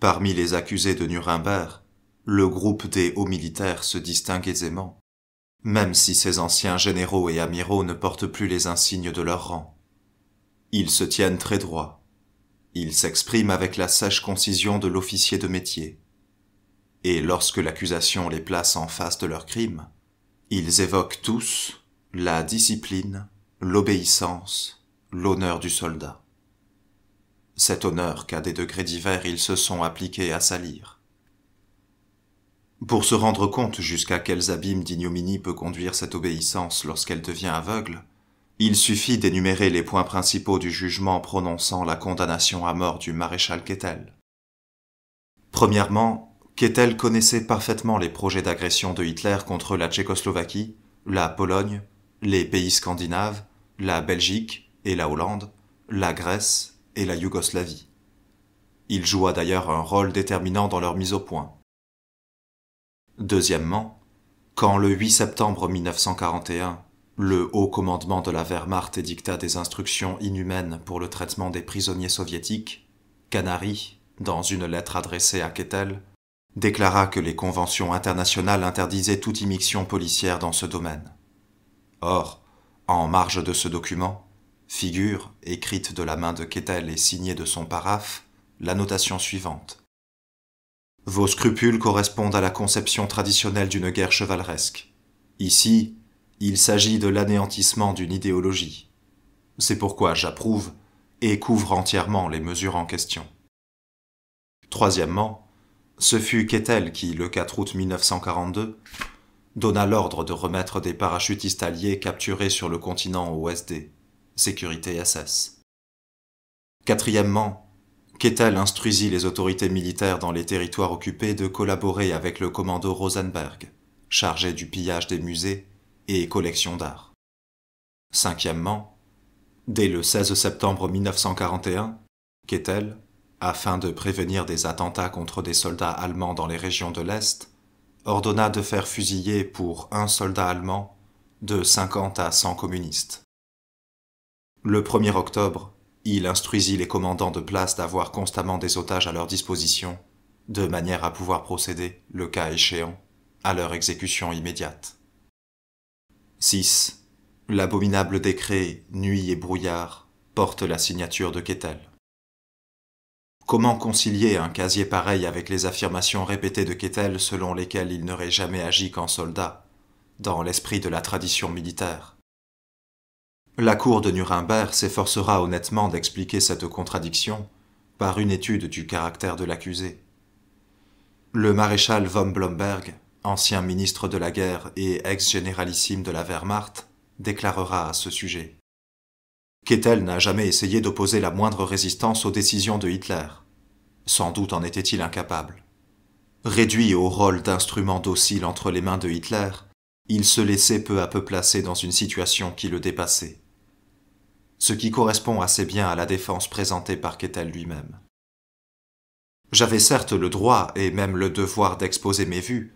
Parmi les accusés de Nuremberg, le groupe des hauts militaires se distingue aisément, même si ces anciens généraux et amiraux ne portent plus les insignes de leur rang. Ils se tiennent très droits. Ils s'expriment avec la sèche concision de l'officier de métier. Et lorsque l'accusation les place en face de leurs crimes, ils évoquent tous la discipline, l'obéissance, l'honneur du soldat. Cet honneur qu'à des degrés divers ils se sont appliqués à salir. Pour se rendre compte jusqu'à quels abîmes d'ignominie peut conduire cette obéissance lorsqu'elle devient aveugle, il suffit d'énumérer les points principaux du jugement prononçant la condamnation à mort du maréchal Keitel. Premièrement, Keitel connaissait parfaitement les projets d'agression de Hitler contre la Tchécoslovaquie, la Pologne, les pays scandinaves, la Belgique et la Hollande, la Grèce et la Yougoslavie. Il joua d'ailleurs un rôle déterminant dans leur mise au point. Deuxièmement, quand le 8 septembre 1941, le haut commandement de la Wehrmacht édicta des instructions inhumaines pour le traitement des prisonniers soviétiques, Kanary, dans une lettre adressée à Keitel, déclara que les conventions internationales interdisaient toute immixtion policière dans ce domaine. Or, en marge de ce document, figure, écrite de la main de Keitel et signée de son paraphe, la notation suivante. Vos scrupules correspondent à la conception traditionnelle d'une guerre chevaleresque. Ici, il s'agit de l'anéantissement d'une idéologie. C'est pourquoi j'approuve et couvre entièrement les mesures en question. Troisièmement, ce fut Keitel qui, le 4 août 1942, donna l'ordre de remettre des parachutistes alliés capturés sur le continent au SD, sécurité SS. Quatrièmement, Keitel instruisit les autorités militaires dans les territoires occupés de collaborer avec le commando Rosenberg, chargé du pillage des musées et collections d'art. Cinquièmement, dès le 16 septembre 1941, Keitel, afin de prévenir des attentats contre des soldats allemands dans les régions de l'Est, ordonna de faire fusiller pour un soldat allemand de 50 à 100 communistes. Le 1er octobre, il instruisit les commandants de place d'avoir constamment des otages à leur disposition, de manière à pouvoir procéder, le cas échéant, à leur exécution immédiate. 6. L'abominable décret Nuit et brouillard porte la signature de Keitel. Comment concilier un casier pareil avec les affirmations répétées de Keitel selon lesquelles il n'aurait jamais agi qu'en soldat, dans l'esprit de la tradition militaire? La cour de Nuremberg s'efforcera honnêtement d'expliquer cette contradiction par une étude du caractère de l'accusé. Le maréchal von Blomberg, ancien ministre de la guerre et ex-généralissime de la Wehrmacht, déclarera à ce sujet. Keitel n'a jamais essayé d'opposer la moindre résistance aux décisions de Hitler. Sans doute en était-il incapable. Réduit au rôle d'instrument docile entre les mains de Hitler, il se laissait peu à peu placer dans une situation qui le dépassait. Ce qui correspond assez bien à la défense présentée par Keitel lui-même. J'avais certes le droit et même le devoir d'exposer mes vues,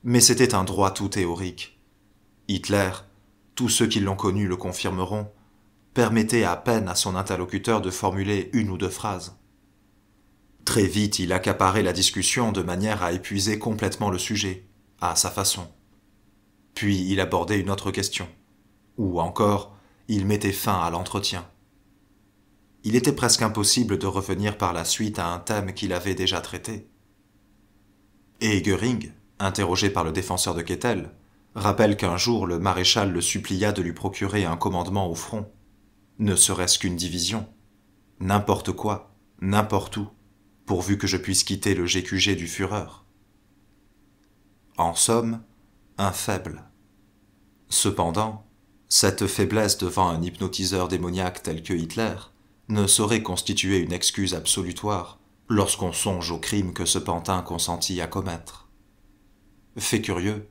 mais c'était un droit tout théorique. Hitler, tous ceux qui l'ont connu le confirmeront, permettait à peine à son interlocuteur de formuler une ou deux phrases. Très vite, il accaparait la discussion de manière à épuiser complètement le sujet, à sa façon. Puis il abordait une autre question, ou encore, il mettait fin à l'entretien. Il était presque impossible de revenir par la suite à un thème qu'il avait déjà traité. Et Göring, interrogé par le défenseur de Keitel, rappelle qu'un jour le maréchal le supplia de lui procurer un commandement au front, ne serait-ce qu'une division, n'importe quoi, n'importe où, pourvu que je puisse quitter le GQG du Führer. En somme, un faible. Cependant, cette faiblesse devant un hypnotiseur démoniaque tel que Hitler ne saurait constituer une excuse absolutoire lorsqu'on songe au crime que ce pantin consentit à commettre. Fait curieux,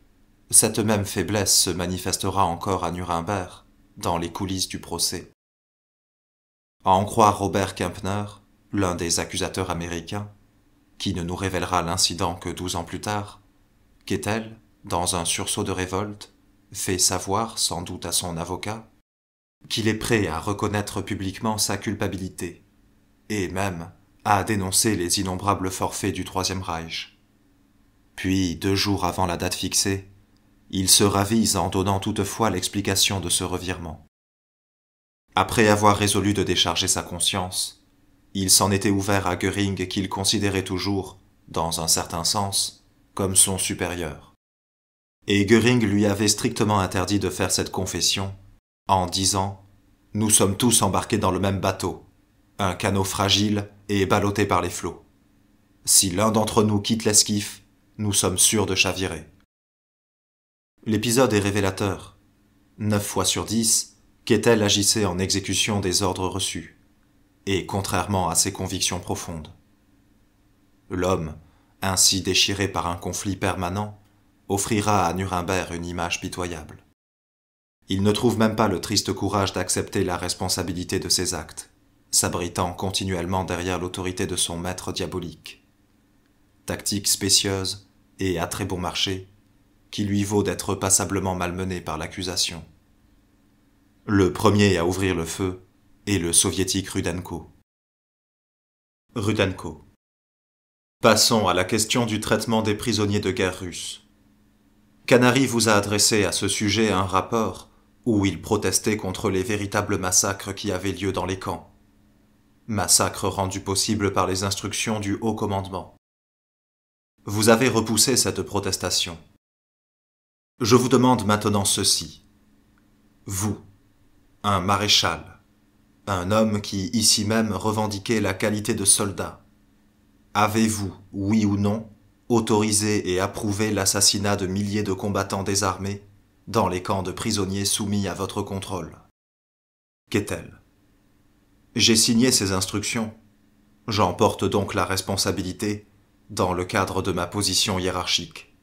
cette même faiblesse se manifestera encore à Nuremberg, dans les coulisses du procès. À en croire Robert Kempner, l'un des accusateurs américains, qui ne nous révélera l'incident que 12 ans plus tard, Keitel, dans un sursaut de révolte, fait savoir, sans doute à son avocat, qu'il est prêt à reconnaître publiquement sa culpabilité, et même à dénoncer les innombrables forfaits du Troisième Reich. Puis, 2 jours avant la date fixée, il se ravise en donnant toutefois l'explication de ce revirement. Après avoir résolu de décharger sa conscience, il s'en était ouvert à Göring qu'il considérait toujours, dans un certain sens, comme son supérieur. Et Göring lui avait strictement interdit de faire cette confession, en disant « Nous sommes tous embarqués dans le même bateau, un canot fragile et ballotté par les flots. Si l'un d'entre nous quitte l'esquif, nous sommes sûrs de chavirer. » L'épisode est révélateur. 9 fois sur 10, Keitel agissait en exécution des ordres reçus, et contrairement à ses convictions profondes. L'homme, ainsi déchiré par un conflit permanent, offrira à Nuremberg une image pitoyable. Il ne trouve même pas le triste courage d'accepter la responsabilité de ses actes, s'abritant continuellement derrière l'autorité de son maître diabolique. Tactique spécieuse et à très bon marché, qui lui vaut d'être passablement malmené par l'accusation. Le premier à ouvrir le feu est le soviétique Rudenko. Rudenko. Passons à la question du traitement des prisonniers de guerre russes. Kanary vous a adressé à ce sujet un rapport où il protestait contre les véritables massacres qui avaient lieu dans les camps. Massacres rendus possibles par les instructions du haut commandement. Vous avez repoussé cette protestation. Je vous demande maintenant ceci. Vous, un maréchal, un homme qui ici même revendiquait la qualité de soldat, avez-vous, oui ou non, autorisé et approuvé l'assassinat de milliers de combattants désarmés dans les camps de prisonniers soumis à votre contrôle? Keitel. J'ai signé ces instructions. J'en porte donc la responsabilité dans le cadre de ma position hiérarchique.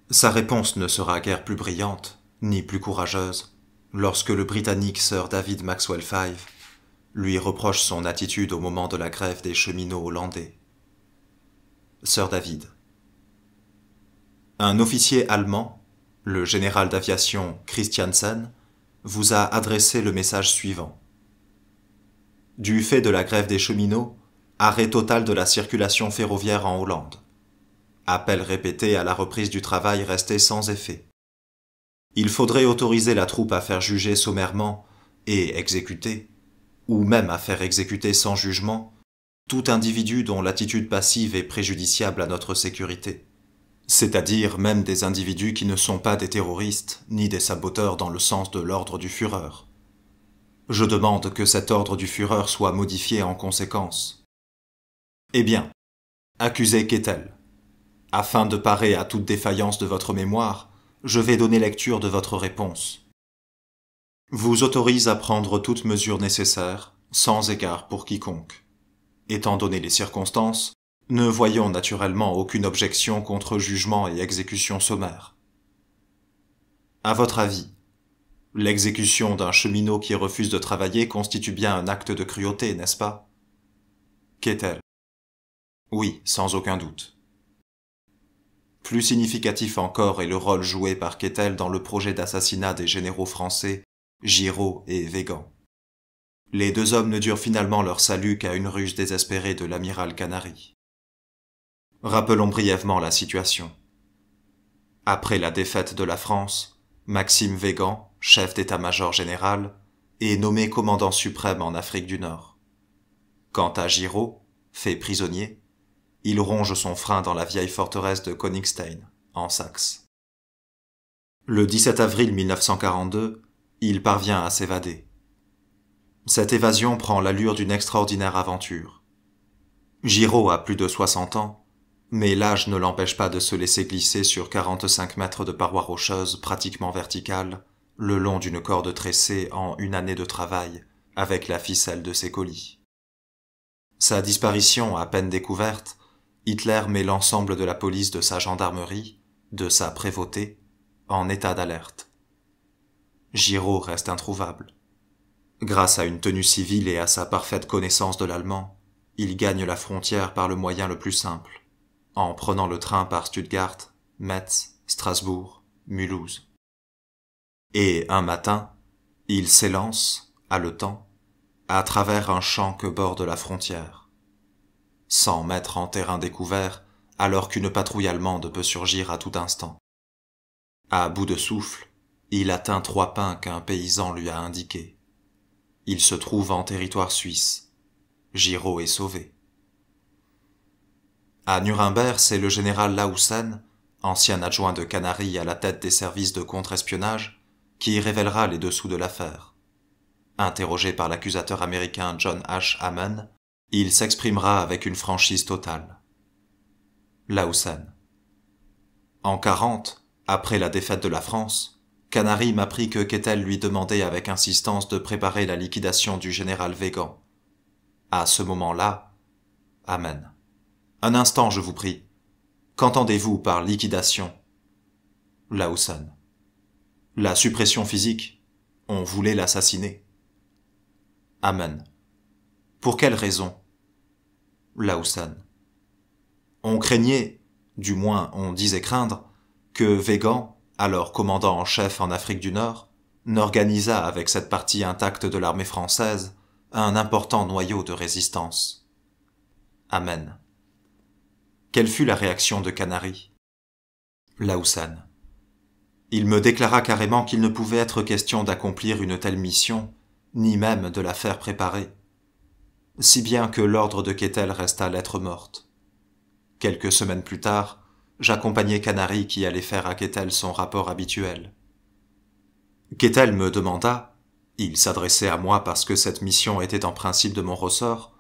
Sa réponse ne sera guère plus brillante, ni plus courageuse, lorsque le Britannique Sir David Maxwell Fyfe lui reproche son attitude au moment de la grève des cheminots hollandais. Sir David. Un officier allemand, le général d'aviation Christiansen, vous a adressé le message suivant. Du fait de la grève des cheminots, arrêt total de la circulation ferroviaire en Hollande. Appel répété à la reprise du travail resté sans effet. Il faudrait autoriser la troupe à faire juger sommairement et exécuter, ou même à faire exécuter sans jugement, tout individu dont l'attitude passive est préjudiciable à notre sécurité, c'est-à-dire même des individus qui ne sont pas des terroristes ni des saboteurs dans le sens de l'ordre du Führer. Je demande que cet ordre du Führer soit modifié en conséquence. Eh bien, accusez Keitel. Afin de parer à toute défaillance de votre mémoire, je vais donner lecture de votre réponse. Vous autorise à prendre toute mesure nécessaire, sans égard pour quiconque. Étant donné les circonstances, ne voyons naturellement aucune objection contre jugement et exécution sommaire. À votre avis, l'exécution d'un cheminot qui refuse de travailler constitue bien un acte de cruauté, n'est-ce pas? Keitel. Oui, sans aucun doute. Plus significatif encore est le rôle joué par Keitel dans le projet d'assassinat des généraux français Giraud et Weygand. Les 2 hommes ne durent finalement leur salut qu'à une ruse désespérée de l'amiral Kanary. Rappelons brièvement la situation. Après la défaite de la France, Maxime Weygand, chef d'état-major général, est nommé commandant suprême en Afrique du Nord. Quant à Giraud, fait prisonnier, il ronge son frein dans la vieille forteresse de Königstein, en Saxe. Le 17 avril 1942, il parvient à s'évader. Cette évasion prend l'allure d'une extraordinaire aventure. Giraud a plus de 60 ans, mais l'âge ne l'empêche pas de se laisser glisser sur 45 mètres de parois rocheuses pratiquement verticales, le long d'une corde tressée en 1 année de travail, avec la ficelle de ses colis. Sa disparition à peine découverte, Hitler met l'ensemble de la police de sa gendarmerie, de sa prévôté, en état d'alerte. Giraud reste introuvable. Grâce à une tenue civile et à sa parfaite connaissance de l'allemand, il gagne la frontière par le moyen le plus simple, en prenant le train par Stuttgart, Metz, Strasbourg, Mulhouse. Et un matin, il s'élance, haletant, à travers un champ que borde la frontière. 100 mètres en terrain découvert, alors qu'une patrouille allemande peut surgir à tout instant. À bout de souffle, il atteint 3 pins qu'un paysan lui a indiqués. Il se trouve en territoire suisse. Giraud est sauvé. À Nuremberg, c'est le général Laussen, ancien adjoint de Canaris à la tête des services de contre-espionnage, qui révélera les dessous de l'affaire. Interrogé par l'accusateur américain John H. Hammond, il s'exprimera avec une franchise totale. Laussen. En 40, après la défaite de la France, Canaris m'apprit que Kettel lui demandait avec insistance de préparer la liquidation du général Weygand. À ce moment-là, Amen. Un instant, je vous prie. Qu'entendez-vous par liquidation? Laussen. La suppression physique. On voulait l'assassiner. Amen. Pour quelle raison? Laussen. On craignait, du moins on disait craindre, que Weygand, alors commandant en chef en Afrique du Nord, n'organisât avec cette partie intacte de l'armée française un important noyau de résistance. Amen. Quelle fut la réaction de Canaris? Laussen. Il me déclara carrément qu'il ne pouvait être question d'accomplir une telle mission, ni même de la faire préparer. Si bien que l'ordre de Kettel resta lettre morte. Quelques semaines plus tard, j'accompagnai Canaris qui allait faire à Kettel son rapport habituel. Kettel me demanda, il s'adressait à moi parce que cette mission était en principe de mon ressort,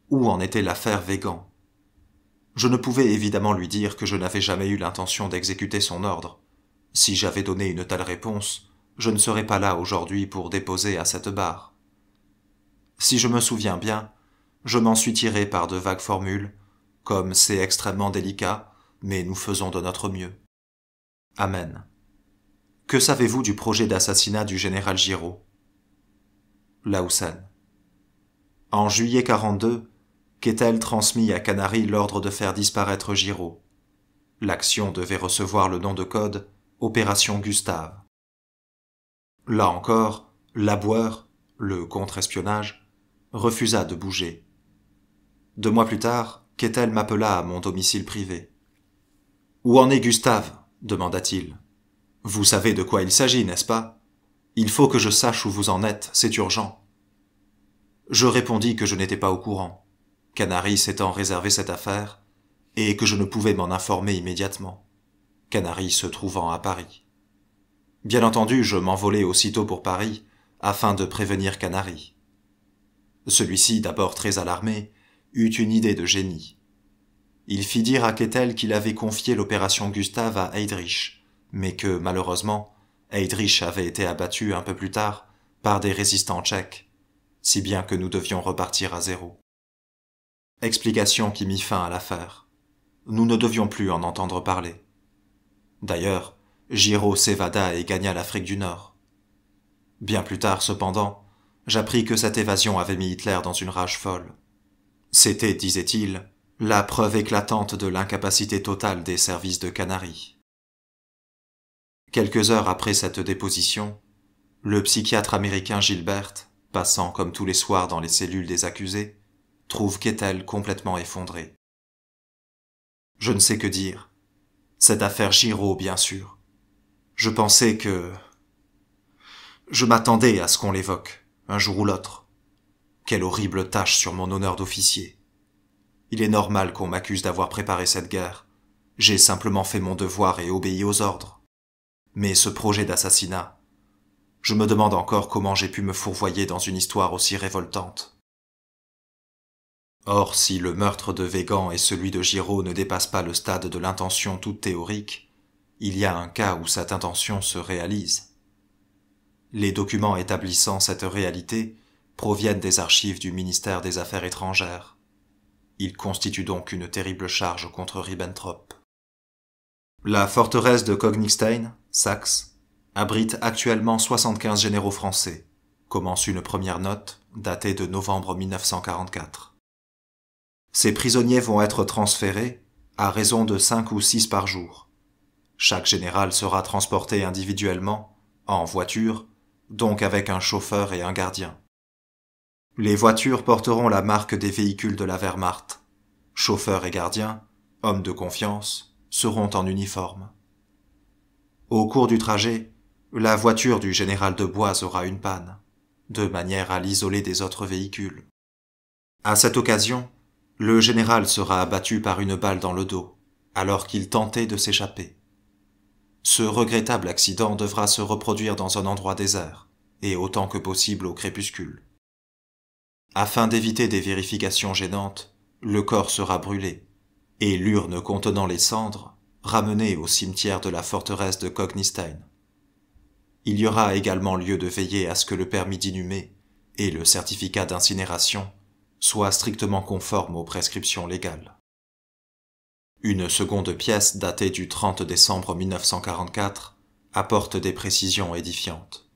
où en était l'affaire Weygand. Je ne pouvais évidemment lui dire que je n'avais jamais eu l'intention d'exécuter son ordre. Si j'avais donné une telle réponse, je ne serais pas là aujourd'hui pour déposer à cette barre. Si je me souviens bien, je m'en suis tiré par de vagues formules, comme c'est extrêmement délicat, mais nous faisons de notre mieux. Amen. Que savez-vous du projet d'assassinat du général Giraud? Laussen. En juillet 42, Kettel transmit à Canaris l'ordre de faire disparaître Giraud. L'action devait recevoir le nom de code Opération Gustave. Là encore, Laboueur, le contre-espionnage, refusa de bouger. 2 mois plus tard, Kettel m'appela à mon domicile privé. « Où en est Gustave ?» demanda-t-il. « Vous savez de quoi il s'agit, n'est-ce pas? Il faut que je sache où vous en êtes, c'est urgent. » Je répondis que je n'étais pas au courant, Canaris s'étant réservé cette affaire, et que je ne pouvais m'en informer immédiatement, Canaris se trouvant à Paris. Bien entendu, je m'envolai aussitôt pour Paris, afin de prévenir Canaris. Celui-ci, d'abord très alarmé, eut une idée de génie. Il fit dire à Kettel qu'il avait confié l'opération Gustave à Heydrich, mais que, malheureusement, Heydrich avait été abattu un peu plus tard par des résistants tchèques, si bien que nous devions repartir à zéro. Explication qui mit fin à l'affaire. Nous ne devions plus en entendre parler. D'ailleurs, Giraud s'évada et gagna l'Afrique du Nord. Bien plus tard, cependant, j'appris que cette évasion avait mis Hitler dans une rage folle. C'était, disait-il, la preuve éclatante de l'incapacité totale des services de Canaris. Quelques heures après cette déposition, le psychiatre américain Gilbert, passant comme tous les soirs dans les cellules des accusés, trouve Kettel complètement effondré. Je ne sais que dire. Cette affaire Giraud, bien sûr. Je pensais que... Je m'attendais à ce qu'on l'évoque, un jour ou l'autre. Quelle horrible tâche sur mon honneur d'officier. Il est normal qu'on m'accuse d'avoir préparé cette guerre. J'ai simplement fait mon devoir et obéi aux ordres. Mais ce projet d'assassinat, je me demande encore comment j'ai pu me fourvoyer dans une histoire aussi révoltante. Or, si le meurtre de Weygand et celui de Giraud ne dépassent pas le stade de l'intention toute théorique, il y a un cas où cette intention se réalise. Les documents établissant cette réalité proviennent des archives du ministère des Affaires étrangères. Ils constituent donc une terrible charge contre Ribbentrop. La forteresse de Kognigstein, Saxe, abrite actuellement 75 généraux français, commence une première note datée de novembre 1944. Ces prisonniers vont être transférés à raison de 5 ou 6 par jour. Chaque général sera transporté individuellement, en voiture, donc avec un chauffeur et un gardien. Les voitures porteront la marque des véhicules de la Wehrmacht. Chauffeurs et gardiens, hommes de confiance, seront en uniforme. Au cours du trajet, la voiture du général de Boise aura une panne, de manière à l'isoler des autres véhicules. À cette occasion, le général sera abattu par une balle dans le dos, alors qu'il tentait de s'échapper. Ce regrettable accident devra se reproduire dans un endroit désert, et autant que possible au crépuscule. Afin d'éviter des vérifications gênantes, le corps sera brûlé, et l'urne contenant les cendres ramenée au cimetière de la forteresse de Kognstein. Il y aura également lieu de veiller à ce que le permis d'inhumer et le certificat d'incinération soient strictement conformes aux prescriptions légales. Une seconde pièce datée du 30 décembre 1944 apporte des précisions édifiantes.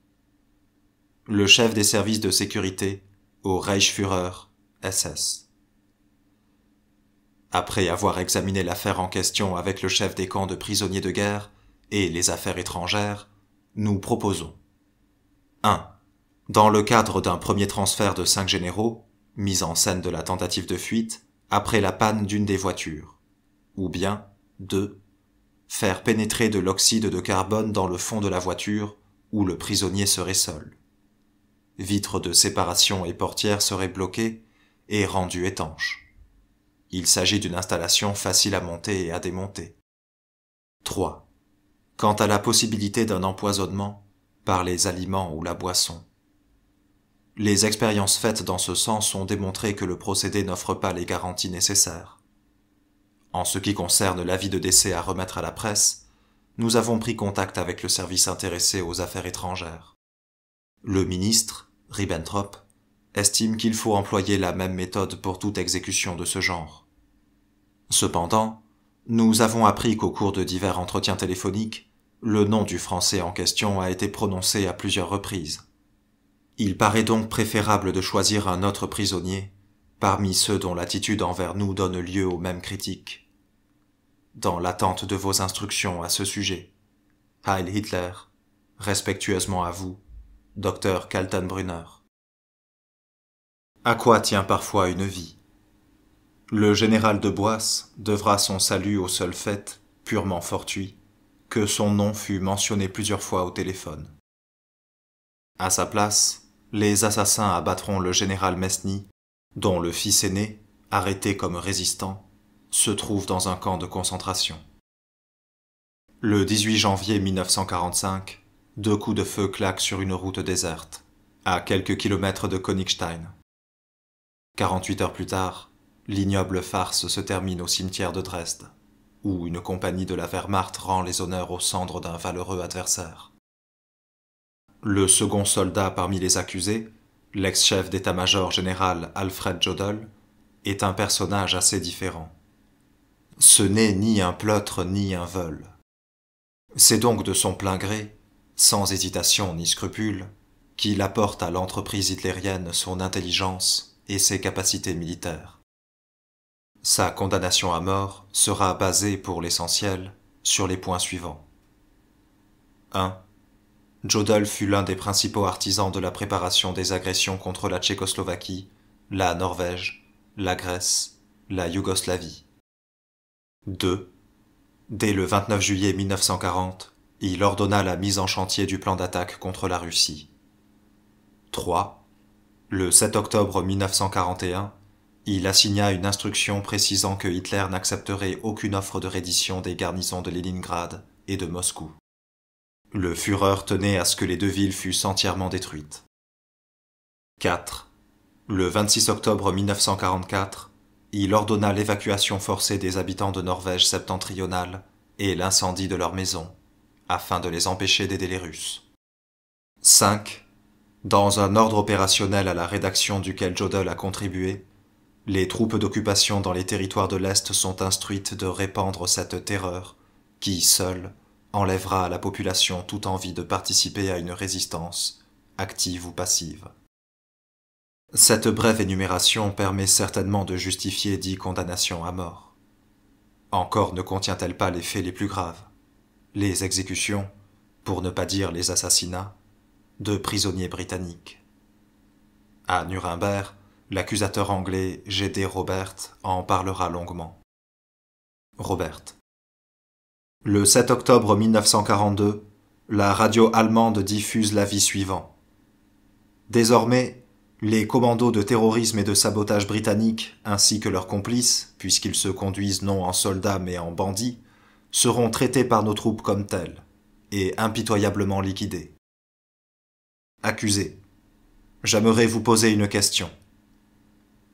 Le chef des services de sécurité au Reichsführer SS. Après avoir examiné l'affaire en question avec le chef des camps de prisonniers de guerre et les affaires étrangères, nous proposons 1. Dans le cadre d'un premier transfert de 5 généraux, mise en scène de la tentative de fuite après la panne d'une des voitures, ou bien 2. Faire pénétrer de l'oxyde de carbone dans le fond de la voiture où le prisonnier serait seul. Vitres de séparation et portières seraient bloquées et rendues étanches. Il s'agit d'une installation facile à monter et à démonter. 3. Quant à la possibilité d'un empoisonnement par les aliments ou la boisson. Les expériences faites dans ce sens ont démontré que le procédé n'offre pas les garanties nécessaires. En ce qui concerne l'avis de décès à remettre à la presse, nous avons pris contact avec le service intéressé aux affaires étrangères. Le ministre, Ribbentrop, estime qu'il faut employer la même méthode pour toute exécution de ce genre. Cependant, nous avons appris qu'au cours de divers entretiens téléphoniques, le nom du Français en question a été prononcé à plusieurs reprises. Il paraît donc préférable de choisir un autre prisonnier parmi ceux dont l'attitude envers nous donne lieu aux mêmes critiques. Dans l'attente de vos instructions à ce sujet, Heil Hitler, respectueusement à vous, Dr Kaltenbrunner. À quoi tient parfois une vie? Le général de Boisse devra son salut au seul fait, purement fortuit, que son nom fut mentionné plusieurs fois au téléphone. À sa place, les assassins abattront le général Mesny, dont le fils aîné, arrêté comme résistant, se trouve dans un camp de concentration. Le 18 janvier 1945, 2 coups de feu claquent sur une route déserte, à quelques kilomètres de Königstein. 48 heures plus tard, l'ignoble farce se termine au cimetière de Dresde, où une compagnie de la Wehrmacht rend les honneurs aux cendres d'un valeureux adversaire. Le second soldat parmi les accusés, l'ex-chef d'état-major général Alfred Jodl, est un personnage assez différent. Ce n'est ni un pleutre ni un vol. C'est donc de son plein gré, sans hésitation ni scrupule, qu'il apporte à l'entreprise hitlérienne son intelligence et ses capacités militaires. Sa condamnation à mort sera basée, pour l'essentiel, sur les points suivants. 1. Jodl fut l'un des principaux artisans de la préparation des agressions contre la Tchécoslovaquie, la Norvège, la Grèce, la Yougoslavie. 2. Dès le 29 juillet 1940, il ordonna la mise en chantier du plan d'attaque contre la Russie. 3. Le 7 octobre 1941, il assigna une instruction précisant que Hitler n'accepterait aucune offre de reddition des garnisons de Leningrad et de Moscou. Le Führer tenait à ce que les deux villes fussent entièrement détruites. 4. Le 26 octobre 1944, il ordonna l'évacuation forcée des habitants de Norvège septentrionale et l'incendie de leurs maisons, afin de les empêcher d'aider les Russes. 5. Dans un ordre opérationnel à la rédaction duquel Jodl a contribué, les troupes d'occupation dans les territoires de l'Est sont instruites de répandre cette terreur qui, seule, enlèvera à la population toute envie de participer à une résistance, active ou passive. Cette brève énumération permet certainement de justifier 10 condamnations à mort. Encore ne contient-elle pas les faits les plus graves, les exécutions, pour ne pas dire les assassinats, de prisonniers britanniques. À Nuremberg, l'accusateur anglais G.D. Robert en parlera longuement. Robert. Le 7 octobre 1942, la radio allemande diffuse l'avis suivant. Désormais, les commandos de terrorisme et de sabotage britanniques, ainsi que leurs complices, puisqu'ils se conduisent non en soldats mais en bandits, seront traités par nos troupes comme tels, et impitoyablement liquidés. Accusé. J'aimerais vous poser une question.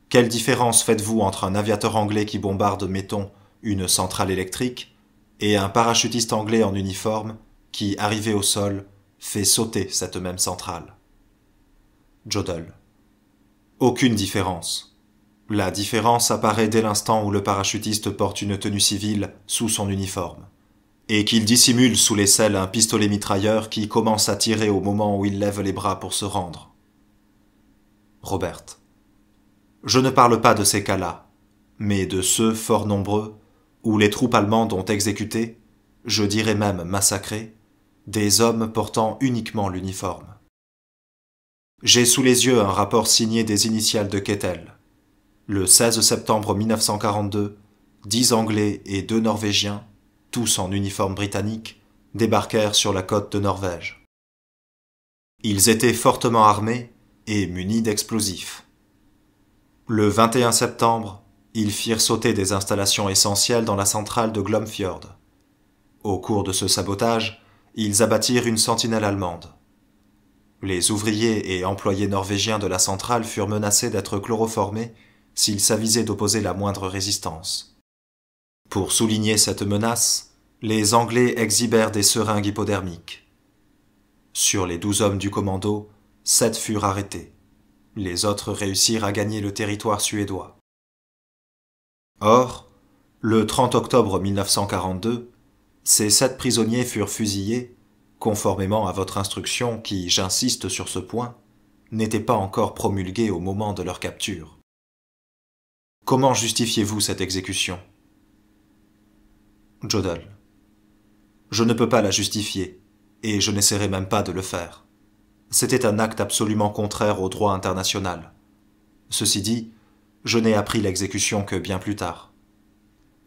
Quelle différence faites-vous entre un aviateur anglais qui bombarde, mettons, une centrale électrique, et un parachutiste anglais en uniforme qui, arrivé au sol, fait sauter cette même centrale? Jodl. Aucune différence. La différence apparaît dès l'instant où le parachutiste porte une tenue civile sous son uniforme, et qu'il dissimule sous l'aisselle un pistolet mitrailleur qui commence à tirer au moment où il lève les bras pour se rendre. Robert. Je ne parle pas de ces cas-là, mais de ceux fort nombreux où les troupes allemandes ont exécuté, je dirais même massacré, des hommes portant uniquement l'uniforme. J'ai sous les yeux un rapport signé des initiales de Kettel. Le 16 septembre 1942, 10 Anglais et 2 Norvégiens, tous en uniforme britannique, débarquèrent sur la côte de Norvège. Ils étaient fortement armés et munis d'explosifs. Le 21 septembre, ils firent sauter des installations essentielles dans la centrale de Glomfjord. Au cours de ce sabotage, ils abattirent une sentinelle allemande. Les ouvriers et employés norvégiens de la centrale furent menacés d'être chloroformés s'ils s'avisaient d'opposer la moindre résistance. Pour souligner cette menace, les Anglais exhibèrent des seringues hypodermiques. Sur les 12 hommes du commando, 7 furent arrêtés. Les autres réussirent à gagner le territoire suédois. Or, le 30 octobre 1942, ces 7 prisonniers furent fusillés, conformément à votre instruction qui, j'insiste sur ce point, n'était pas encore promulguée au moment de leur capture. Comment justifiez-vous cette exécution? Jodl. Je ne peux pas la justifier, et je n'essaierai même pas de le faire. C'était un acte absolument contraire au droit international. Ceci dit, je n'ai appris l'exécution que bien plus tard.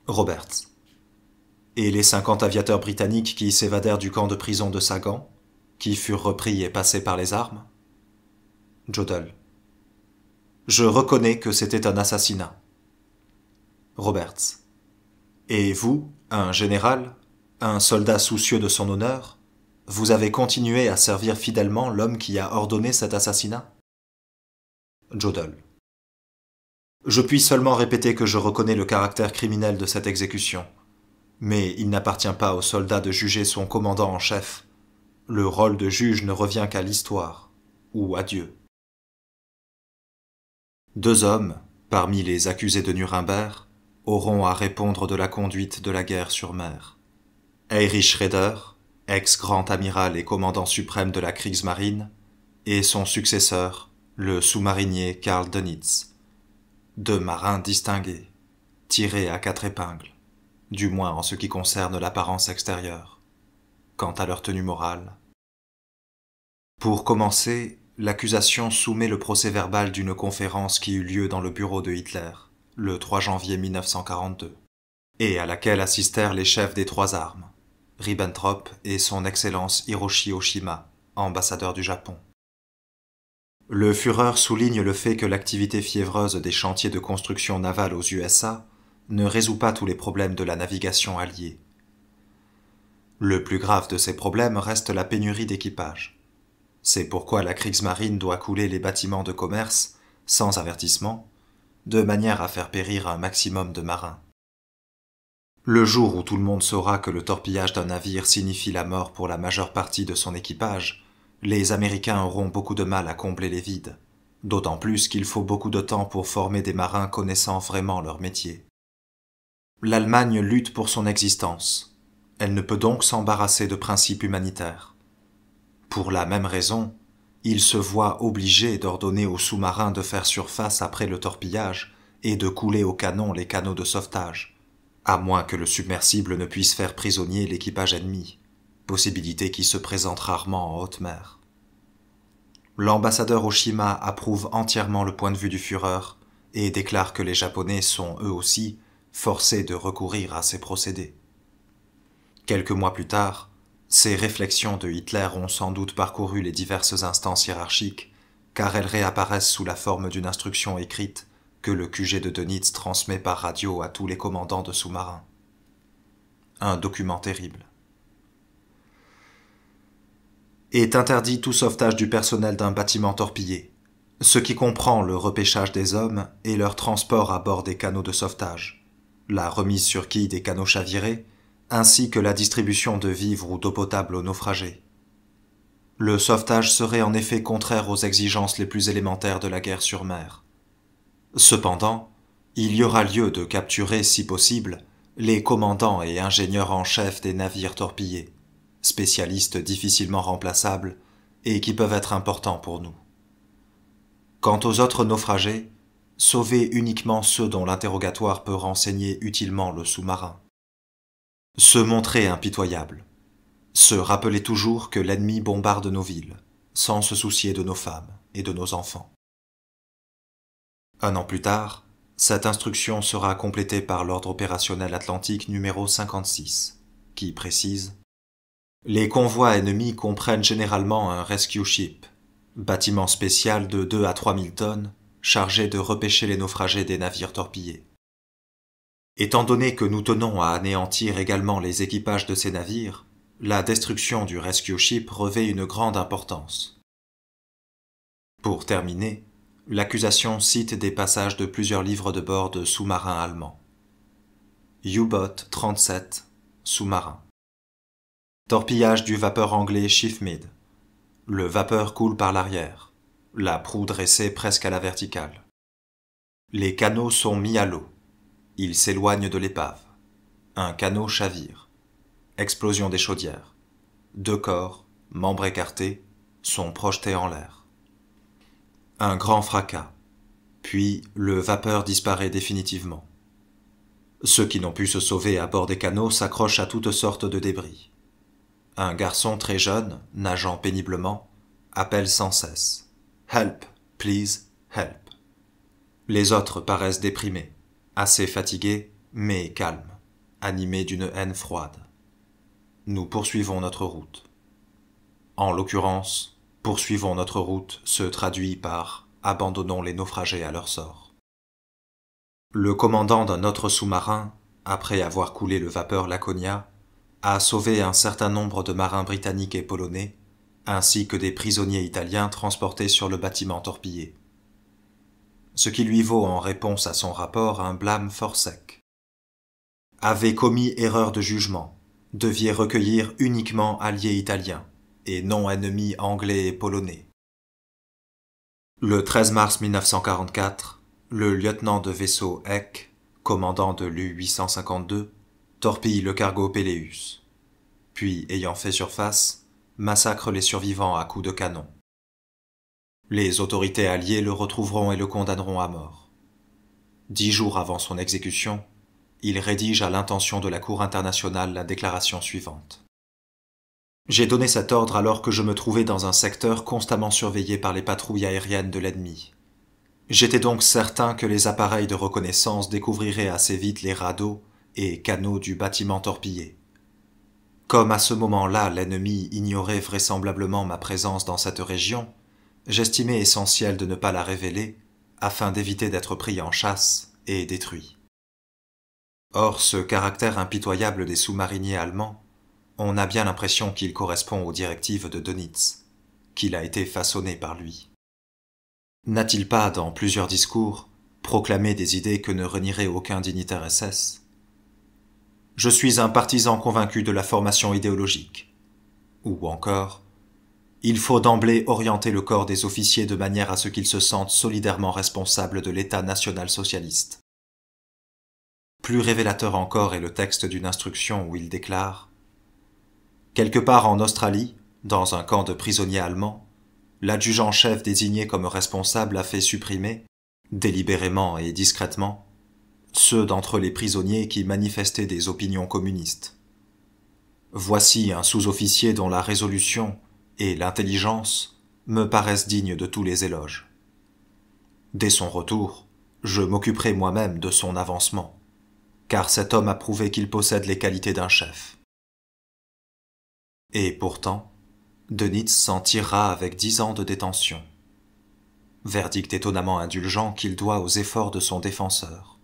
Roberts. Et les 50 aviateurs britanniques qui s'évadèrent du camp de prison de Sagan, qui furent repris et passés par les armes? Jodl. Je reconnais que c'était un assassinat. Roberts. Et vous, un général, un soldat soucieux de son honneur, vous avez continué à servir fidèlement l'homme qui a ordonné cet assassinat? Jodl. Je puis seulement répéter que je reconnais le caractère criminel de cette exécution. Mais il n'appartient pas au soldat de juger son commandant en chef. Le rôle de juge ne revient qu'à l'histoire, ou à Dieu. 2 hommes, parmi les accusés de Nuremberg, auront à répondre de la conduite de la guerre sur mer. Heinrich Raeder, ex-grand amiral et commandant suprême de la Kriegsmarine, et son successeur, le sous-marinier Karl Dönitz. 2 marins distingués, tirés à 4 épingles, du moins en ce qui concerne l'apparence extérieure. Quant à leur tenue morale. Pour commencer, l'accusation soumet le procès-verbal d'une conférence qui eut lieu dans le bureau de Hitler, le 3 janvier 1942, et à laquelle assistèrent les chefs des 3 armes, Ribbentrop et son Excellence Hiroshi Oshima, ambassadeur du Japon. Le Führer souligne le fait que l'activité fiévreuse des chantiers de construction navale aux USA ne résout pas tous les problèmes de la navigation alliée. Le plus grave de ces problèmes reste la pénurie d'équipage. C'est pourquoi la Kriegsmarine doit couler les bâtiments de commerce, sans avertissement, de manière à faire périr un maximum de marins. Le jour où tout le monde saura que le torpillage d'un navire signifie la mort pour la majeure partie de son équipage, les Américains auront beaucoup de mal à combler les vides, d'autant plus qu'il faut beaucoup de temps pour former des marins connaissant vraiment leur métier. L'Allemagne lutte pour son existence. Elle ne peut donc s'embarrasser de principes humanitaires. Pour la même raison, il se voit obligé d'ordonner aux sous-marins de faire surface après le torpillage et de couler au canon les canaux de sauvetage, à moins que le submersible ne puisse faire prisonnier l'équipage ennemi, possibilité qui se présente rarement en haute mer. L'ambassadeur Oshima approuve entièrement le point de vue du Führer et déclare que les Japonais sont eux aussi forcés de recourir à ces procédés. Quelques mois plus tard, ces réflexions de Hitler ont sans doute parcouru les diverses instances hiérarchiques, car elles réapparaissent sous la forme d'une instruction écrite que le QG de Dönitz transmet par radio à tous les commandants de sous-marins. Un document terrible. Est interdit tout sauvetage du personnel d'un bâtiment torpillé, ce qui comprend le repêchage des hommes et leur transport à bord des canots de sauvetage, la remise sur quille des canots chavirés, ainsi que la distribution de vivres ou d'eau potable aux naufragés. Le sauvetage serait en effet contraire aux exigences les plus élémentaires de la guerre sur mer. Cependant, il y aura lieu de capturer, si possible, les commandants et ingénieurs en chef des navires torpillés, spécialistes difficilement remplaçables et qui peuvent être importants pour nous. Quant aux autres naufragés, sauvez uniquement ceux dont l'interrogatoire peut renseigner utilement le sous-marin. Se montrer impitoyable. Se rappeler toujours que l'ennemi bombarde nos villes, sans se soucier de nos femmes et de nos enfants. Un an plus tard, cette instruction sera complétée par l'ordre opérationnel atlantique numéro 56, qui précise « Les convois ennemis comprennent généralement un rescue ship, bâtiment spécial de 2 à 3 000 tonnes, chargé de repêcher les naufragés des navires torpillés. Étant donné que nous tenons à anéantir également les équipages de ces navires, la destruction du rescue ship revêt une grande importance. » Pour terminer, l'accusation cite des passages de plusieurs livres de bord de sous-marins allemands. U-Boat 37, sous-marin. Torpillage du vapeur anglais Shifmid. Le vapeur coule par l'arrière, la proue dressée presque à la verticale. Les canots sont mis à l'eau. Ils s'éloignent de l'épave. Un canot chavire. Explosion des chaudières. 2 corps, membres écartés, sont projetés en l'air. Un grand fracas. Puis le vapeur disparaît définitivement. Ceux qui n'ont pu se sauver à bord des canots s'accrochent à toutes sortes de débris. Un garçon très jeune, nageant péniblement, appelle sans cesse « Help, please, help ». Les autres paraissent déprimés, assez fatigués, mais calmes, animés d'une haine froide. Nous poursuivons notre route. En l'occurrence, poursuivons notre route se traduit par « abandonnons les naufragés à leur sort ». Le commandant d'un autre sous-marin, après avoir coulé le vapeur Laconia, a sauvé un certain nombre de marins britanniques et polonais, ainsi que des prisonniers italiens transportés sur le bâtiment torpillé. Ce qui lui vaut en réponse à son rapport un blâme fort sec. « Avez commis erreur de jugement, deviez recueillir uniquement alliés italiens, et non ennemis anglais et polonais. » Le 13 mars 1944, le lieutenant de vaisseau Eck, commandant de l'U-852, torpille le cargo Péléus, puis, ayant fait surface, massacre les survivants à coups de canon. Les autorités alliées le retrouveront et le condamneront à mort. 10 jours avant son exécution, il rédige à l'intention de la Cour internationale la déclaration suivante. J'ai donné cet ordre alors que je me trouvais dans un secteur constamment surveillé par les patrouilles aériennes de l'ennemi. J'étais donc certain que les appareils de reconnaissance découvriraient assez vite les radeaux et canots du bâtiment torpillé. Comme à ce moment-là l'ennemi ignorait vraisemblablement ma présence dans cette région, j'estimais essentiel de ne pas la révéler afin d'éviter d'être pris en chasse et détruit. Or, ce caractère impitoyable des sous-mariniers allemands, on a bien l'impression qu'il correspond aux directives de Dönitz, qu'il a été façonné par lui. N'a-t-il pas, dans plusieurs discours, proclamé des idées que ne renierait aucun dignitaire SS ? Je suis un partisan convaincu de la formation idéologique. Ou encore, il faut d'emblée orienter le corps des officiers de manière à ce qu'ils se sentent solidairement responsables de l'État national-socialiste. Plus révélateur encore est le texte d'une instruction où il déclare « Quelque part en Australie, dans un camp de prisonniers allemands, l'adjudant-chef désigné comme responsable a fait supprimer, délibérément et discrètement, ceux d'entre les prisonniers qui manifestaient des opinions communistes. Voici un sous-officier dont la résolution et l'intelligence me paraissent dignes de tous les éloges. Dès son retour, je m'occuperai moi-même de son avancement, car cet homme a prouvé qu'il possède les qualités d'un chef. Et pourtant, Dönitz s'en tirera avec 10 ans de détention. Verdict étonnamment indulgent qu'il doit aux efforts de son défenseur.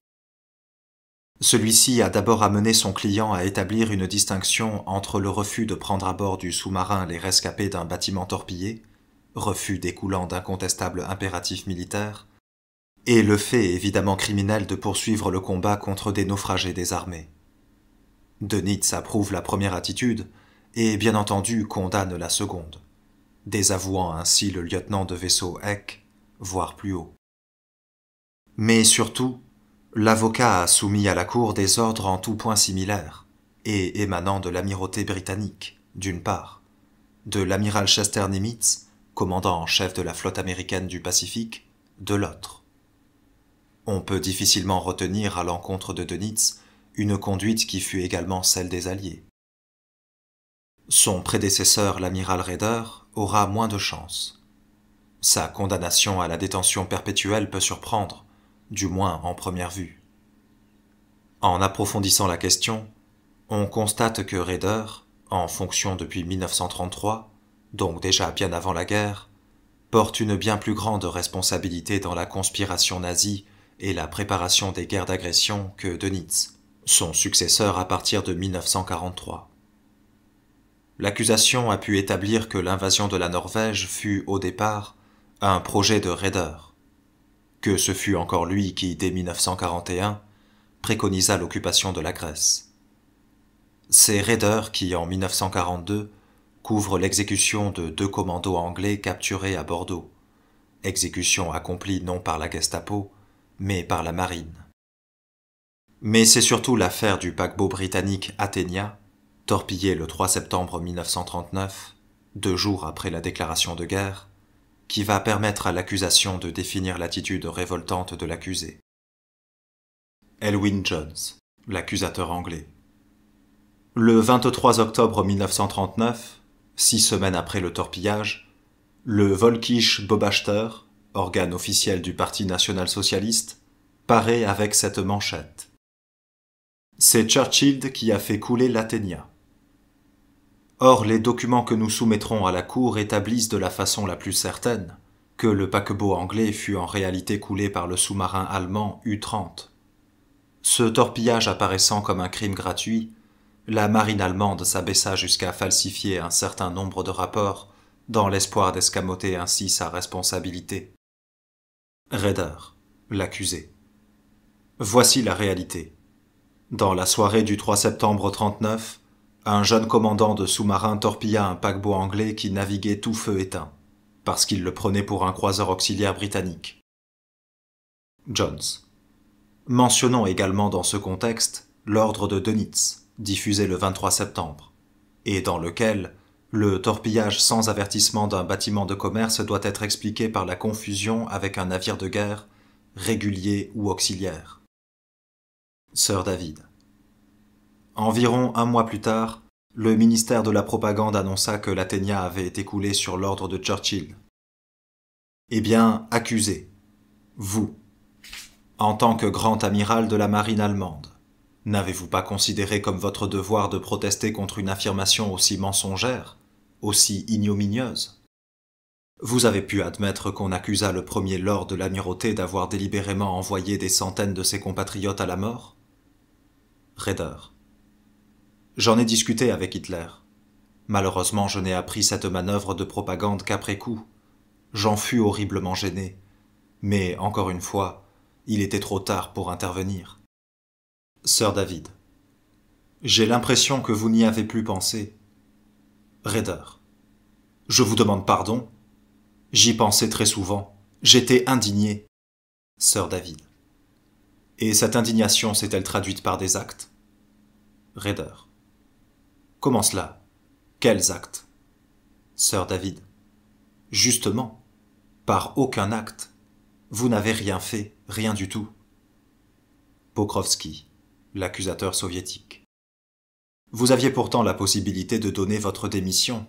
Celui-ci a d'abord amené son client à établir une distinction entre le refus de prendre à bord du sous-marin les rescapés d'un bâtiment torpillé, refus découlant d'incontestables impératifs militaires, et le fait évidemment criminel de poursuivre le combat contre des naufragés désarmés. Dönitz approuve la première attitude et bien entendu condamne la seconde, désavouant ainsi le lieutenant de vaisseau Eck, voire plus haut. Mais surtout, l'avocat a soumis à la cour des ordres en tout point similaires, et émanant de l'amirauté britannique, d'une part, de l'amiral Chester Nimitz, commandant en chef de la flotte américaine du Pacifique, de l'autre. On peut difficilement retenir à l'encontre de Dönitz une conduite qui fut également celle des Alliés. Son prédécesseur, l'amiral Raeder, aura moins de chance. Sa condamnation à la détention perpétuelle peut surprendre, du moins en première vue. En approfondissant la question, on constate que Raeder, en fonction depuis 1933, donc déjà bien avant la guerre, porte une bien plus grande responsabilité dans la conspiration nazie et la préparation des guerres d'agression que Dönitz, son successeur à partir de 1943. L'accusation a pu établir que l'invasion de la Norvège fut, au départ, un projet de Raeder, que ce fut encore lui qui, dès 1941, préconisa l'occupation de la Grèce. C'est Raeder qui, en 1942, couvre l'exécution de 2 commandos anglais capturés à Bordeaux, exécution accomplie non par la Gestapo, mais par la marine. Mais c'est surtout l'affaire du paquebot britannique Athenia, torpillé le 3 septembre 1939, 2 jours après la déclaration de guerre, qui va permettre à l'accusation de définir l'attitude révoltante de l'accusé. Elwyn Jones, l'accusateur anglais. Le 23 octobre 1939, 6 semaines après le torpillage, le Völkische Beobachter, organe officiel du Parti national-socialiste, paraît avec cette manchette. C'est Churchill qui a fait couler l'Athenia. Or, les documents que nous soumettrons à la Cour établissent de la façon la plus certaine que le paquebot anglais fut en réalité coulé par le sous-marin allemand U-30. Ce torpillage apparaissant comme un crime gratuit, la marine allemande s'abaissa jusqu'à falsifier un certain nombre de rapports dans l'espoir d'escamoter ainsi sa responsabilité. Raeder, l'accusé. Voici la réalité. Dans la soirée du 3 septembre 1939, un jeune commandant de sous-marin torpilla un paquebot anglais qui naviguait tout feu éteint, parce qu'il le prenait pour un croiseur auxiliaire britannique. Jones. Mentionnons également dans ce contexte l'ordre de Dönitz, diffusé le 23 septembre, et dans lequel le torpillage sans avertissement d'un bâtiment de commerce doit être expliqué par la confusion avec un navire de guerre, régulier ou auxiliaire. Sir David. Environ 1 mois plus tard, le ministère de la Propagande annonça que l'Athenia avait été coulée sur l'ordre de Churchill. Eh bien, accusé, vous, en tant que grand amiral de la marine allemande, n'avez-vous pas considéré comme votre devoir de protester contre une affirmation aussi mensongère, aussi ignominieuse? Vous avez pu admettre qu'on accusa le premier lord de l'amirauté d'avoir délibérément envoyé des centaines de ses compatriotes à la mort? Raeder. J'en ai discuté avec Hitler. Malheureusement, je n'ai appris cette manœuvre de propagande qu'après coup. J'en fus horriblement gêné. Mais, encore une fois, il était trop tard pour intervenir. Sir David. J'ai l'impression que vous n'y avez plus pensé. Raeder. Je vous demande pardon. J'y pensais très souvent. J'étais indigné. Sir David. Et cette indignation s'est-elle traduite par des actes? Raeder. Comment cela? Quels actes? Sir David. Justement, par aucun acte. Vous n'avez rien fait, rien du tout. Pokrovski, l'accusateur soviétique. Vous aviez pourtant la possibilité de donner votre démission.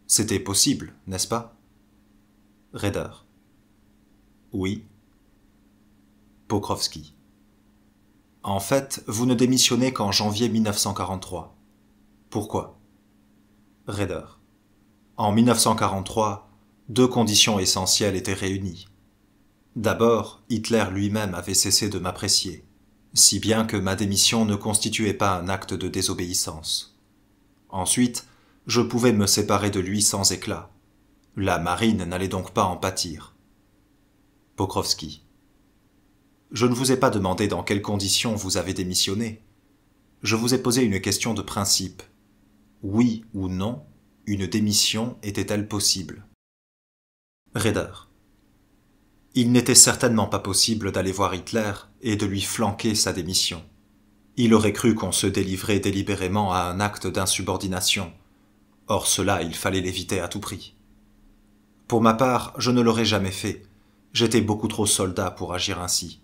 C'était possible, n'est-ce pas? Raeder. Oui. Pokrovski. En fait, vous ne démissionnez qu'en janvier 1943. Pourquoi? Raeder. En 1943, deux conditions essentielles étaient réunies. D'abord, Hitler lui-même avait cessé de m'apprécier, si bien que ma démission ne constituait pas un acte de désobéissance. Ensuite, je pouvais me séparer de lui sans éclat. La marine n'allait donc pas en pâtir. Pokrovski. Je ne vous ai pas demandé dans quelles conditions vous avez démissionné. Je vous ai posé une question de principe. Oui ou non, une démission était-elle possible? Raeder. Il n'était certainement pas possible d'aller voir Hitler et de lui flanquer sa démission. Il aurait cru qu'on se délivrait délibérément à un acte d'insubordination. Or cela, il fallait l'éviter à tout prix. Pour ma part, je ne l'aurais jamais fait. J'étais beaucoup trop soldat pour agir ainsi.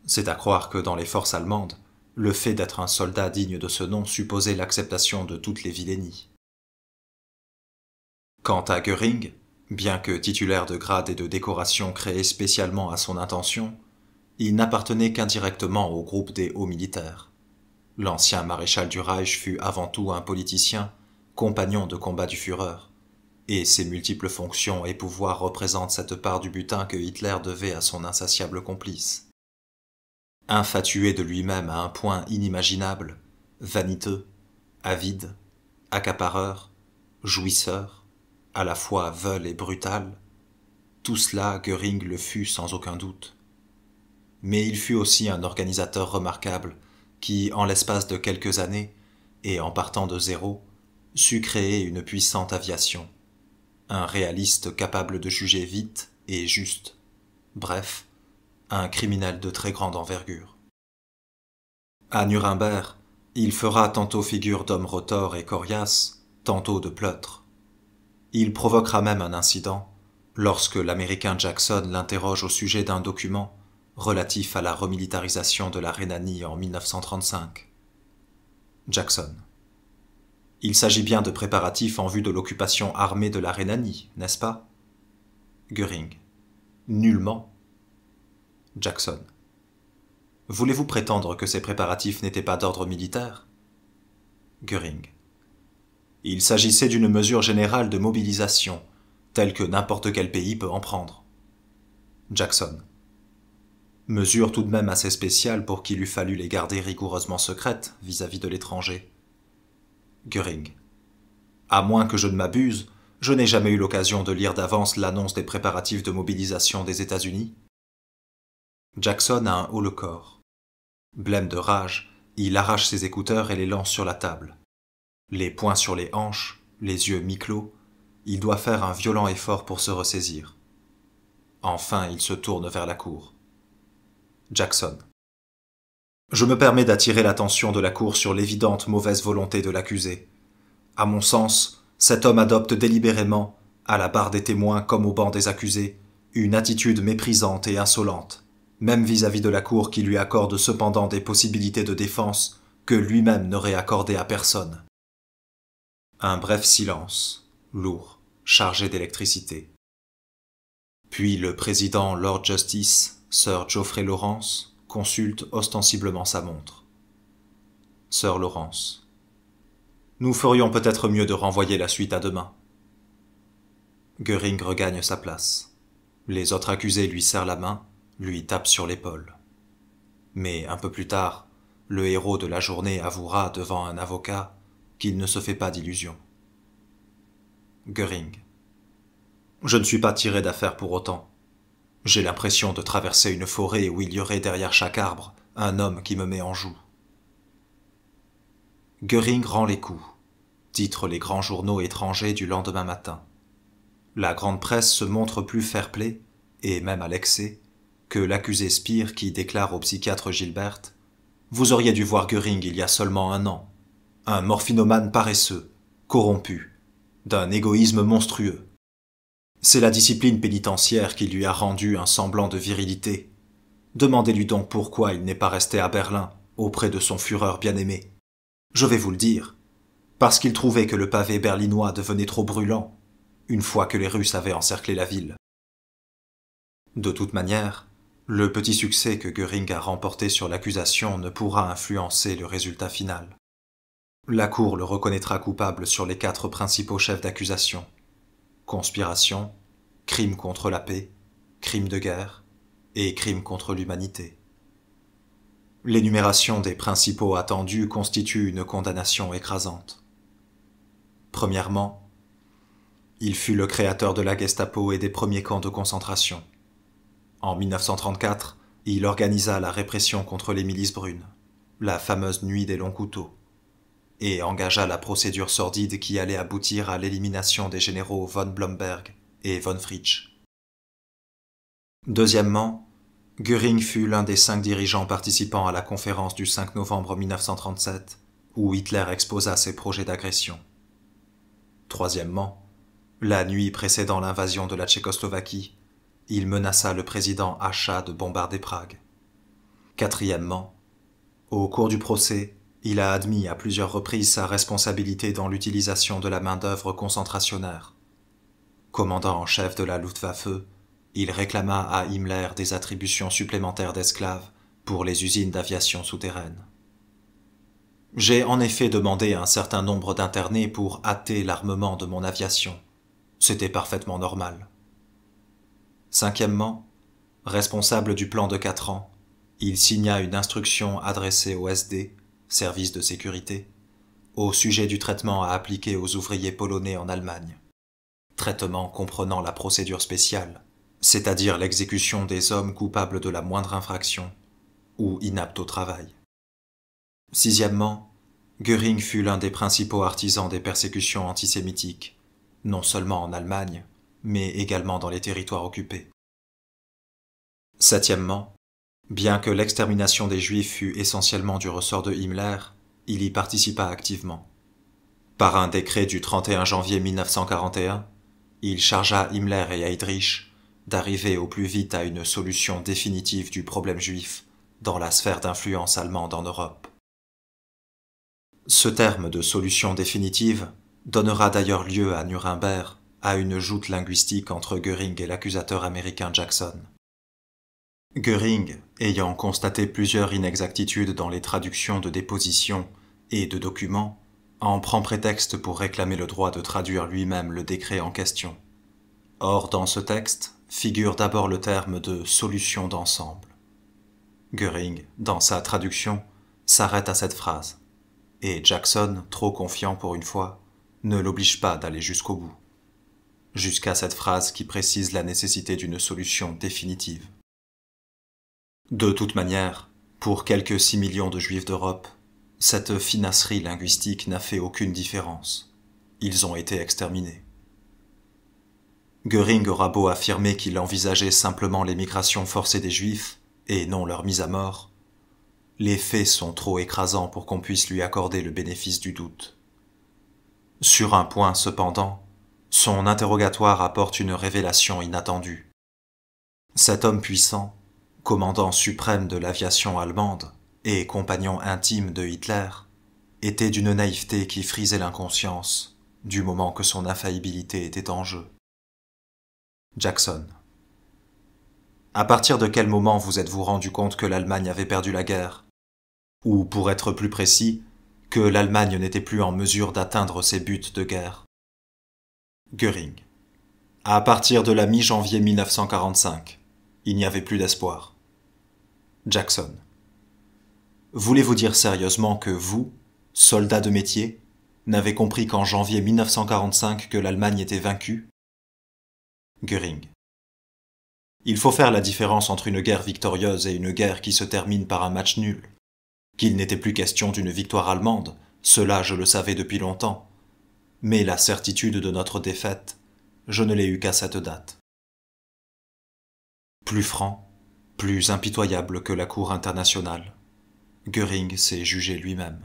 C'est à croire que dans les forces allemandes, le fait d'être un soldat digne de ce nom supposait l'acceptation de toutes les vilainies. Quant à Göring, bien que titulaire de grades et de décorations créées spécialement à son intention, il n'appartenait qu'indirectement au groupe des hauts militaires. L'ancien maréchal du Reich fut avant tout un politicien, compagnon de combat du Führer, et ses multiples fonctions et pouvoirs représentent cette part du butin que Hitler devait à son insatiable complice. Infatué de lui-même à un point inimaginable, vaniteux, avide, accapareur, jouisseur, à la fois veule et brutal, tout cela Göring le fut sans aucun doute. Mais il fut aussi un organisateur remarquable qui, en l'espace de quelques années, et en partant de zéro, sut créer une puissante aviation, un réaliste capable de juger vite et juste, bref, un criminel de très grande envergure. À Nuremberg, il fera tantôt figure d'homme rotor et coriace, tantôt de pleutre. Il provoquera même un incident lorsque l'Américain Jackson l'interroge au sujet d'un document relatif à la remilitarisation de la Rhénanie en 1935. Jackson. Il s'agit bien de préparatifs en vue de l'occupation armée de la Rhénanie, n'est-ce pas? Göring. Nullement. Jackson. Voulez-vous prétendre que ces préparatifs n'étaient pas d'ordre militaire? Göring. Il s'agissait d'une mesure générale de mobilisation, telle que n'importe quel pays peut en prendre. Jackson. Mesure tout de même assez spéciale pour qu'il eût fallu les garder rigoureusement secrètes vis-à-vis de l'étranger. Göring. À moins que je ne m'abuse, je n'ai jamais eu l'occasion de lire d'avance l'annonce des préparatifs de mobilisation des États-Unis. Jackson a un haut-le-corps. Blême de rage, il arrache ses écouteurs et les lance sur la table. Les poings sur les hanches, les yeux mi-clos, il doit faire un violent effort pour se ressaisir. Enfin, il se tourne vers la cour. Jackson. Je me permets d'attirer l'attention de la cour sur l'évidente mauvaise volonté de l'accusé. À mon sens, cet homme adopte délibérément, à la barre des témoins comme au banc des accusés, une attitude méprisante et insolente, même vis-à-vis de la cour qui lui accorde cependant des possibilités de défense que lui-même n'aurait accordées à personne. Un bref silence, lourd, chargé d'électricité. Puis le président Lord Justice, Sir Geoffrey Lawrence, consulte ostensiblement sa montre. Sir Lawrence. Nous ferions peut-être mieux de renvoyer la suite à demain. Göring regagne sa place. Les autres accusés lui serrent la main, lui tapent sur l'épaule. Mais un peu plus tard, le héros de la journée avouera devant un avocat qu'il ne se fait pas d'illusions. Göring. Je ne suis pas tiré d'affaire pour autant. J'ai l'impression de traverser une forêt où il y aurait derrière chaque arbre un homme qui me met en joue. Göring rend les coups, titrent les grands journaux étrangers du lendemain matin. La grande presse se montre plus fair-play, et même à l'excès, que l'accusé Speer qui déclare au psychiatre Gilbert « Vous auriez dû voir Göring il y a seulement 1 an. Un morphinomane paresseux, corrompu, d'un égoïsme monstrueux. C'est la discipline pénitentiaire qui lui a rendu un semblant de virilité. Demandez-lui donc pourquoi il n'est pas resté à Berlin, auprès de son Führer bien-aimé. Je vais vous le dire. Parce qu'il trouvait que le pavé berlinois devenait trop brûlant. une fois que les Russes avaient encerclé la ville. De toute manière, le petit succès que Göring a remporté sur l'accusation ne pourra influencer le résultat final. La Cour le reconnaîtra coupable sur les 4 principaux chefs d'accusation: conspiration, crime contre la paix, crime de guerre et crime contre l'humanité. L'énumération des principaux attendus constitue une condamnation écrasante. Premièrement, il fut le créateur de la Gestapo et des premiers camps de concentration. En 1934, il organisa la répression contre les milices brunes, la fameuse nuit des longs couteaux, et engagea la procédure sordide qui allait aboutir à l'élimination des généraux von Blomberg et von Fritsch. Deuxièmement, Göring fut l'un des 5 dirigeants participant à la conférence du 5 novembre 1937, où Hitler exposa ses projets d'agression. Troisièmement, la nuit précédant l'invasion de la Tchécoslovaquie, il menaça le président Hácha de bombarder Prague. Quatrièmement, au cours du procès, il a admis à plusieurs reprises sa responsabilité dans l'utilisation de la main-d'œuvre concentrationnaire. Commandant en chef de la Luftwaffe, il réclama à Himmler des attributions supplémentaires d'esclaves pour les usines d'aviation souterraines. J'ai en effet demandé un certain nombre d'internés pour hâter l'armement de mon aviation. C'était parfaitement normal. Cinquièmement, responsable du plan de 4 ans, il signa une instruction adressée au SD, service de sécurité, au sujet du traitement à appliquer aux ouvriers polonais en Allemagne. Traitement comprenant la procédure spéciale, c'est-à-dire l'exécution des hommes coupables de la moindre infraction ou inaptes au travail. Sixièmement, Göring fut l'un des principaux artisans des persécutions antisémitiques, non seulement en Allemagne, mais également dans les territoires occupés. Septièmement, bien que l'extermination des Juifs fût essentiellement du ressort de Himmler, il y participa activement. Par un décret du 31 janvier 1941, il chargea Himmler et Heydrich d'arriver au plus vite à une solution définitive du problème juif dans la sphère d'influence allemande en Europe. Ce terme de solution définitive donnera d'ailleurs lieu à Nuremberg à une joute linguistique entre Göring et l'accusateur américain Jackson. Göring, ayant constaté plusieurs inexactitudes dans les traductions de dépositions et de documents, en prend prétexte pour réclamer le droit de traduire lui-même le décret en question. Or, dans ce texte, figure d'abord le terme de « solution d'ensemble ». Göring, dans sa traduction, s'arrête à cette phrase, et Jackson, trop confiant pour une fois, ne l'oblige pas d'aller jusqu'au bout, jusqu'à cette phrase qui précise la nécessité d'une solution définitive. De toute manière, pour quelques 6 millions de Juifs d'Europe, cette finasserie linguistique n'a fait aucune différence. Ils ont été exterminés. Göring aura beau affirmer qu'il envisageait simplement l'émigration forcée des Juifs, et non leur mise à mort, les faits sont trop écrasants pour qu'on puisse lui accorder le bénéfice du doute. Sur un point cependant, son interrogatoire apporte une révélation inattendue. Cet homme puissant, commandant suprême de l'aviation allemande et compagnon intime de Hitler, était d'une naïveté qui frisait l'inconscience du moment que son infaillibilité était en jeu. Jackson. À partir de quel moment vous êtes-vous rendu compte que l'Allemagne avait perdu la guerre? Ou, pour être plus précis, que l'Allemagne n'était plus en mesure d'atteindre ses buts de guerre? Göring. À partir de la mi-janvier 1945, il n'y avait plus d'espoir. Jackson. Voulez-vous dire sérieusement que vous, soldat de métier, n'avez compris qu'en janvier 1945 que l'Allemagne était vaincue? Göring. Il faut faire la différence entre une guerre victorieuse et une guerre qui se termine par un match nul. Qu'il n'était plus question d'une victoire allemande, cela je le savais depuis longtemps. Mais la certitude de notre défaite, je ne l'ai eue qu'à cette date. Plus franc, plus impitoyable que la Cour internationale, Göring s'est jugé lui-même.